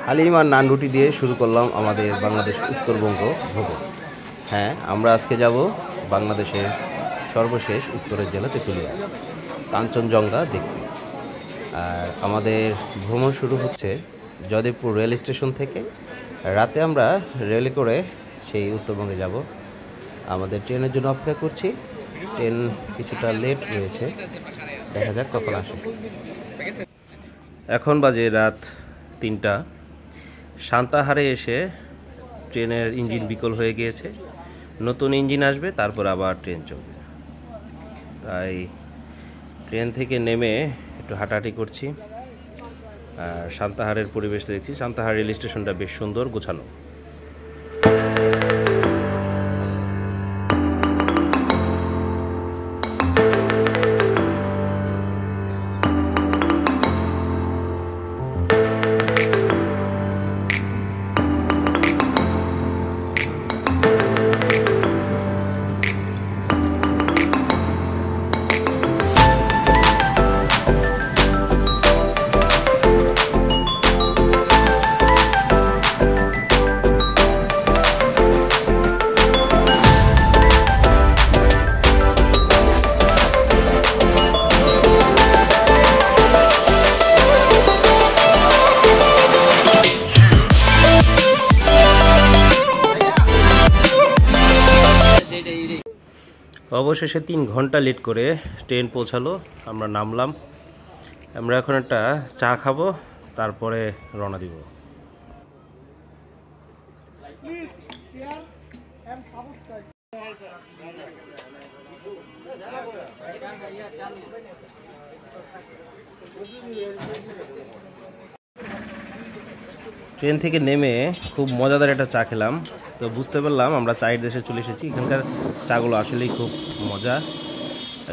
হালিম আর নান রুটি দিয়ে শুরু করলাম আমাদের বাংলাদেশ উত্তরবঙ্গ ভ্রমণ। হ্যাঁ, আমরা আজকে যাব বাংলাদেশের সর্বশেষ উত্তরের জেলা তেঁতুলিয়া, কাঞ্চনজঙ্ঘা দেখতে। আর আমাদের ভ্রমণ শুরু হচ্ছে জয়দেবপুর রেল স্টেশন থেকে। রাতে আমরা রেলে করে সেই উত্তরবঙ্গে যাব। আমাদের ট্রেনের জন্য অপেক্ষা করছি। ট্রেন কিছুটা লেট রয়েছে, দেখা যাক কখন আসে। এখন বাজে রাত 3টা। সান্তাহারে এসে ট্রেনের ইঞ্জিন বিকল হয়ে গিয়েছে, নতুন ইঞ্জিন আসবে, তারপর আবার ট্রেন চলবে। তাই ট্রেন থেকে নেমে একটু হাঁটাহাঁটি করছি আর সান্তাহারের পরিবেশটা দেখছি। সান্তাহার রেল স্টেশনটা বেশ সুন্দর, গোছানো। অবশেষে 3 ঘন্টা লেট করে ট্রেন পৌঁছালো। আমরা নামলাম। আমরা এখন একটা চা খাবো, তারপরে রওনা দিব। ট্রেন থেকে নেমে খুব মজাদার একটা চা খেলাম। তো বুঝতে পারলাম আমরা চায়ের দেশে চলে এসেছি। এখানকার চাগুলো আসলেই খুব মজা,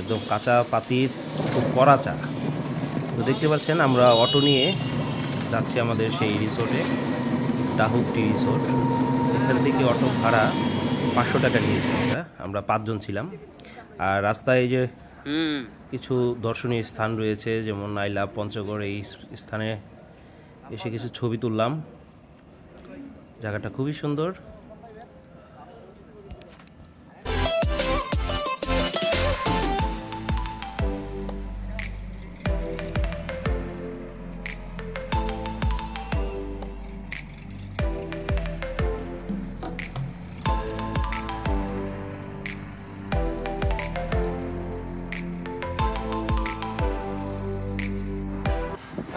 একদম কাঁচা পাতির, খুব কড়া চা। তো দেখতে পাচ্ছেন আমরা অটো নিয়ে যাচ্ছি আমাদের সেই রিসোর্টে, ডাহুক টি রিসোর্ট। এখান থেকে অটো ভাড়া 500 টাকা নিয়েছে। আমরা 5 জন ছিলাম। আর রাস্তায় এই যে কিছু দর্শনীয় স্থান রয়েছে, যেমন নাইলা, পঞ্চগড়, এই স্থানে এসে কিছু ছবি তুললাম। জায়গাটা খুবই সুন্দর।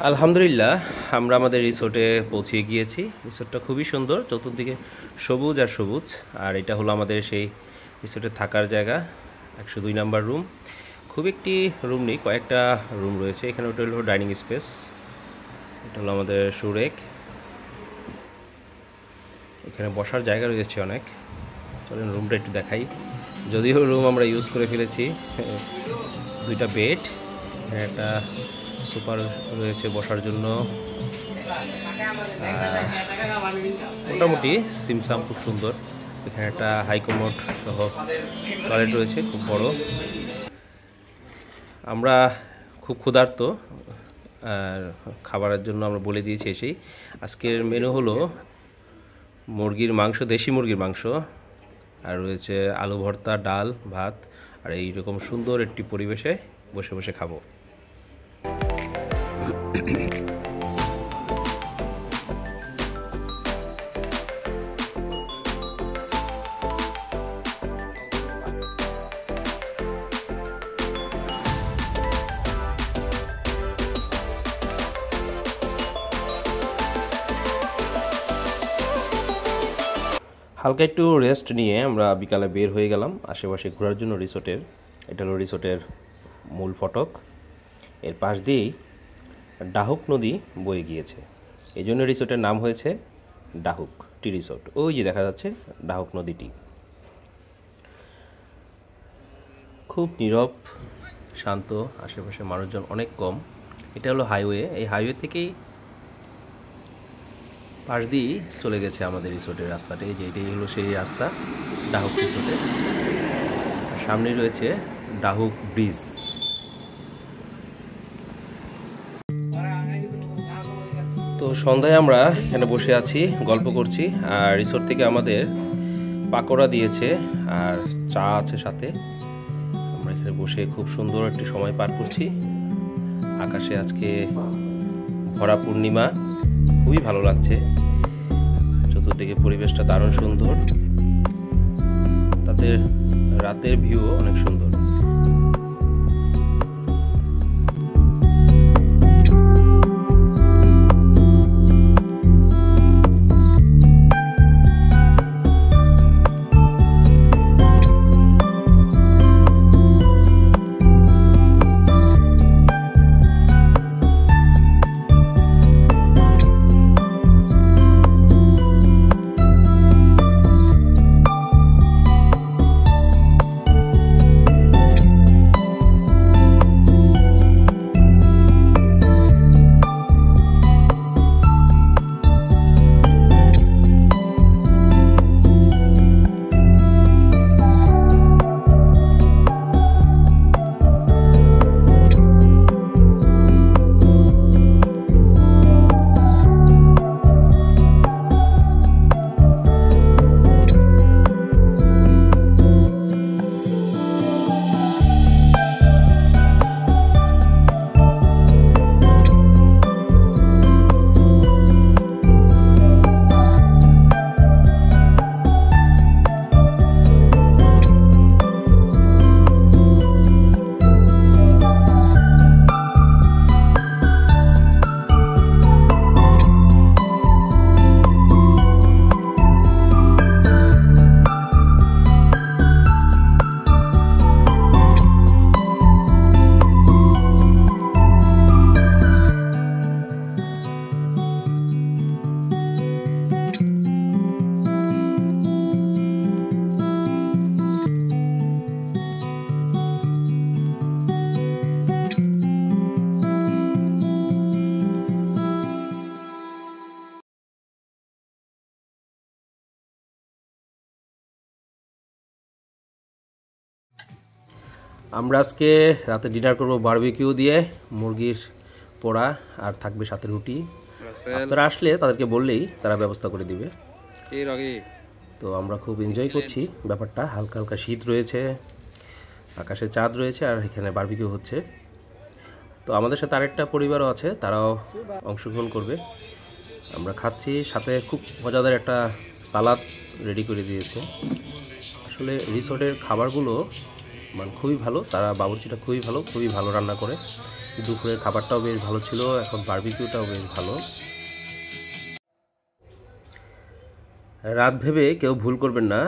আলহামদুলিল্লাহ, আমরা আমাদের রিসোর্টে পৌঁছে গিয়েছি। রিসোর্টটা খুবই সুন্দর, চতুর্দিকে সবুজ আর সবুজ। আর এটা হলো আমাদের সেই রিসোর্টে থাকার জায়গা, 102 নাম্বার রুম। খুব একটি রুম নেই, কয়েকটা রুম রয়েছে। এখানে ওটা হলো ডাইনিং স্পেস। এটা হলো আমাদের সুরেক। এখানে বসার জায়গা রয়েছে অনেক। চলেন রুমটা একটু দেখাই। যদিও রুম আমরা ইউজ করে ফেলেছি। 2টা বেড, একটা সুপার রয়েছে বসার জন্য। মোটামুটি সিমসাম, খুব সুন্দর। এখানে একটা হাইকমোড সহ টয়লেট রয়েছে, খুব বড়। আমরা খুব ক্ষুধার্ত, আর খাবারের জন্য আমরা বলে দিয়েছি এসেই। আজকের মেনু হলো মুরগির মাংস, দেশি মুরগির মাংস, আর রয়েছে আলু ভর্তা, ডাল, ভাত। আর এইরকম সুন্দর একটি পরিবেশে বসে বসে খাবো। হালকা একটু রেস্ট নিয়ে আমরা বিকালে বের হয়ে গেলাম আশেপাশে ঘোরার জন্য রিসোর্টের। এটা হলো রিসোর্টের মূল ফটক। এর পাশ দিয়েই ডাহুক নদী বয়ে গিয়েছে, এই জন্য রিসোর্টের নাম হয়েছে ডাহুক টি রিসোর্ট। ওই যে দেখা যাচ্ছে ডাহুক নদীটি। খুব নীরব, শান্ত, আশেপাশে মানুষজন অনেক কম। এটা হলো হাইওয়ে। এই হাইওয়ে থেকেই পাশ দিয়েই চলে গেছে আমাদের রিসোর্টের রাস্তাটা। এই যে এটাই হলো সেই রাস্তা ডাহুক রিসোর্টের। সামনে রয়েছে ডাহুক ব্রিজ। তো তো সন্ধ্যায় আমরা এখানে বসে আছি, গল্প করছি, আর রিসোর্ট থেকে আমাদের পাকোড়া দিয়েছে আর চা আছে সাথে। আমরা এখানে বসে খুব সুন্দর একটি সময় পার করছি। আকাশে আজকে ভরা পূর্ণিমা, খুবই ভালো লাগছে। চতুর্দিকে পরিবেশটা দারুণ সুন্দর, তাতে রাতের ভিউ অনেক সুন্দর। আমরা আজকে রাতে ডিনার করব বারবিকিউ দিয়ে, মুরগির পোড়া আর থাকবে সাথে রুটি। আপনারা আসলে তাদেরকে বললেই তারা ব্যবস্থা করে দিবে। তো আমরা খুব এনজয় করছি ব্যাপারটা। হালকা হালকা শীত রয়েছে, আকাশে চাঁদ রয়েছে, আর এখানে বারবিকিউ হচ্ছে। তো আমাদের সাথে আরেকটা পরিবারও আছে, তারাও অংশগ্রহণ করবে। আমরা খাচ্ছি, সাথে খুব মজাদার একটা সালাদ রেডি করে দিয়েছে। আসলে রিসোর্টের খাবারগুলো মানে খুবই ভালো, তারা বাবুর্চিটা খুবই ভালো রান্না করে। দুপুরের খাবারটাও বেশ ভালো ছিল, এখন বারবিকিউটাও বেশ ভালো। রাত ভেবে কেউ ভুল করবেন না,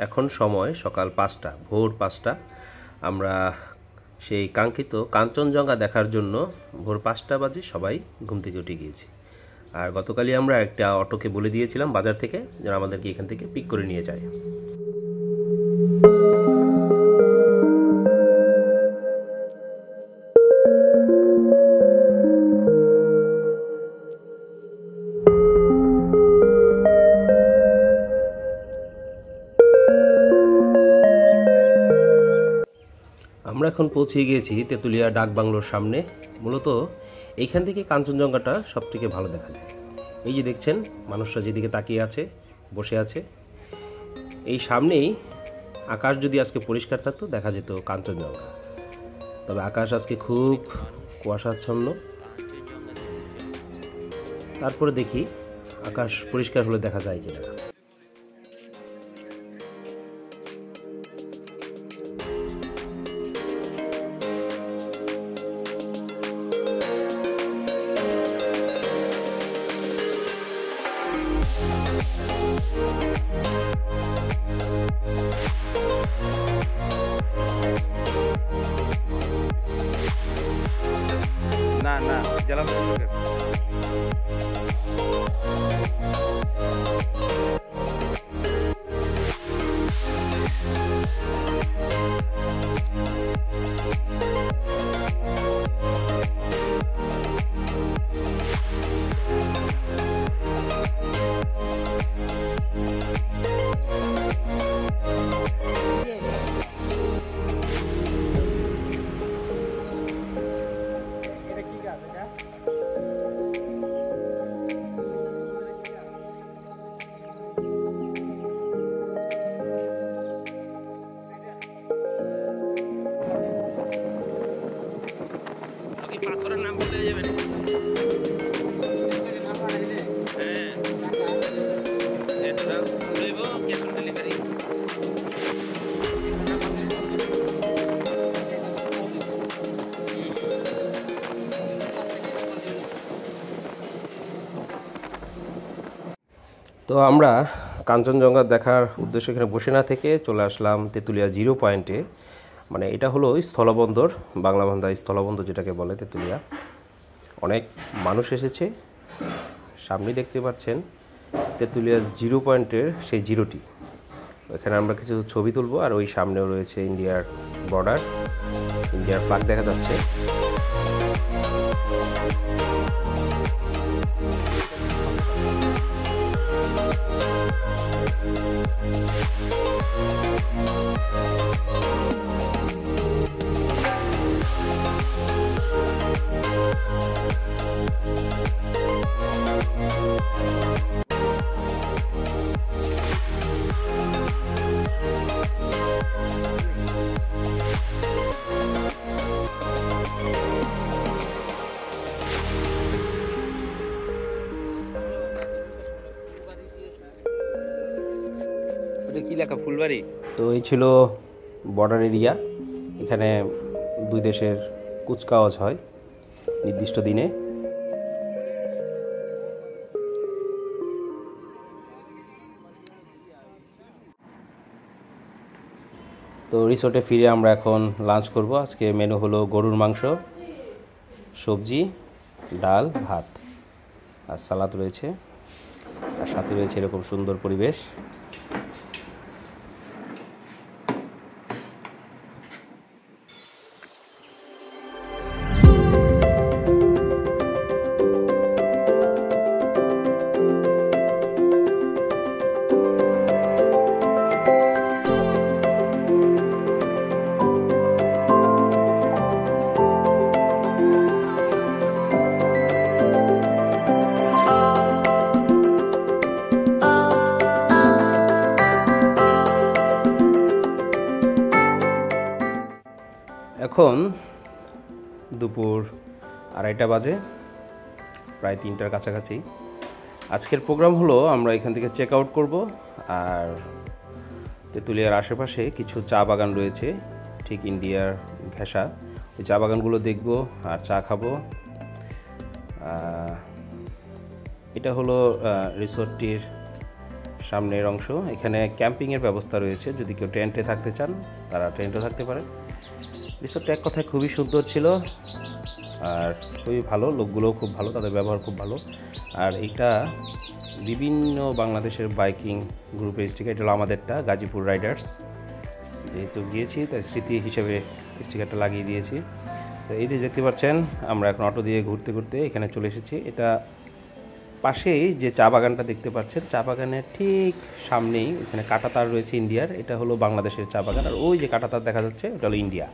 এখন সময় সকাল 5টা, ভোর 5টা। আমরা সেই কাঙ্ক্ষিত কাঞ্চনজঙ্ঘা দেখার জন্য ভোর 5টা বাজে সবাই ঘুম থেকে উঠে গিয়েছি। আর গতকালই আমরা একটা অটোকে বলে দিয়েছিলাম বাজার থেকে যেন আমাদেরকে এখান থেকে পিক করে নিয়ে যায়। আমরা এখন পৌঁছে গিয়েছি তেঁতুলিয়া ডাক বাংলোর সামনে। মূলত এইখান থেকে কাঞ্চনজঙ্ঘাটা সবথেকে ভালো দেখা যায়। এই যে দেখছেন মানুষরা যেদিকে তাকিয়ে আছে, বসে আছে, এই সামনেই আকাশ যদি আজকে পরিষ্কার থাকতো দেখা যেত কাঞ্চনজঙ্ঘা। তবে আকাশ আজকে খুব কুয়াশাচ্ছন্ন। তারপরে দেখি আকাশ পরিষ্কার হলে দেখা যায় কিনা। না জ্বালানো তো আমরা কাঞ্চনজঙ্ঘা দেখার উদ্দেশ্যে এখানে বসে না থেকে চলে আসলাম তেঁতুলিয়া 0 পয়েন্টে। মানে এটা হলো স্থলবন্দর, বাংলা ভাষায় স্থলবন্দর যেটাকে বলে তেঁতুলিয়া। অনেক মানুষ এসেছে, সামনে দেখতে পাচ্ছেন তেঁতুলিয়া 0 পয়েন্টের সেই জিরোটি। এখানে আমরা কিছু ছবি তুলবো, আর ওই সামনেও রয়েছে ইন্ডিয়ার বর্ডার, ইন্ডিয়ার ফ্ল্যাগ দেখা যাচ্ছে। কি লেখা ফুলবাড়ি? তো এই ছিল বর্ডার এরিয়া। এখানে দুই দেশের কুচকাওয়াজ হয় নির্দিষ্ট দিনে। তো রিসোর্টে ফিরে আমরা এখন লাঞ্চ করব। আজকে মেনু হলো গরুর মাংস, সবজি, ডাল, ভাত আর সালাদ রয়েছে, আর সাথে রয়েছে এরকম সুন্দর পরিবেশ। এখন দুপুর 2:30 বাজে, প্রায় 3টার কাছাকাছি। আজকের প্রোগ্রাম হলো আমরা এখান থেকে চেক আউট করবো, আর তেঁতুলিয়ার আশেপাশে কিছু চা বাগান রয়েছে ঠিক ইন্ডিয়ার ঘেঁষা, ওই চা বাগানগুলো দেখব আর চা খাবো। এটা হলো রিসোর্টটির সামনের অংশ। এখানে ক্যাম্পিংয়ের ব্যবস্থা রয়েছে, যদি কেউ টেন্টে থাকতে চান তারা টেন্টে থাকতে পারে। রিসোর্টটা এক কথায় খুবই সুন্দর ছিল আর খুবই ভালো, লোকগুলোও খুব ভালো, তাদের ব্যবহার খুব ভালো। আর এটা বিভিন্ন বাংলাদেশের বাইকিং গ্রুপের স্টিকার, এটা হলো আমাদেরটা গাজীপুর রাইডার্স, যেহেতু গিয়েছি তাই স্মৃতি হিসেবে স্টিকারটা লাগিয়ে দিয়েছি। তো এই যে দেখতে পাচ্ছেন আমরা এখন অটো দিয়ে ঘুরতে ঘুরতে এখানে চলে এসেছি। এটা পাশেই যে চা বাগানটা দেখতে পাচ্ছেন, চা বাগানের ঠিক সামনেই এখানে কাঁটাতার রয়েছে ইন্ডিয়ার, এটা হলো বাংলাদেশের চা বাগান। আর ওই যে কাঁটাতার দেখা যাচ্ছে ওটা হলো ইন্ডিয়া।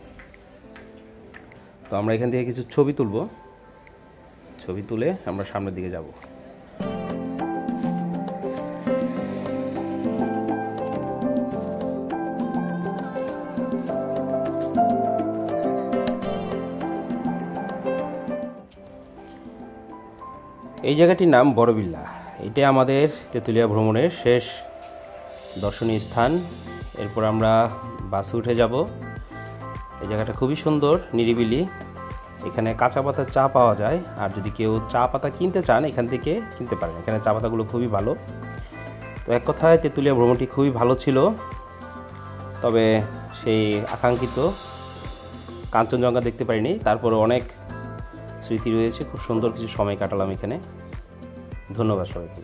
তো আমরা এখান থেকে কিছু ছবি তুলব, ছবি তুলে আমরা সামনের দিকে যাব। এই জায়গাটির নাম বড়বিল্লা। এটা আমাদের তেঁতুলিয়া ভ্রমণের শেষ দর্শনীয় স্থান। এরপর আমরা বাসে উঠে যাব। এই জায়গাটা খুবই সুন্দর, নিরিবিলি। এখানে কাঁচা পাতার চা পাওয়া যায়, আর যদি কেউ চা পাতা কিনতে চান এখান থেকে কিনতে পারেন। এখানে চা পাতাগুলো খুবই ভালো। তো এক কথায় তেঁতুলিয়া ভ্রমণটি খুবই ভালো ছিল, তবে সেই আকাঙ্ক্ষিত কাঞ্চনজঙ্ঘা দেখতে পারিনি। তারপরে অনেক স্মৃতি রয়েছে, খুব সুন্দর কিছু সময় কাটালাম এখানে। ধন্যবাদ সবাইকে।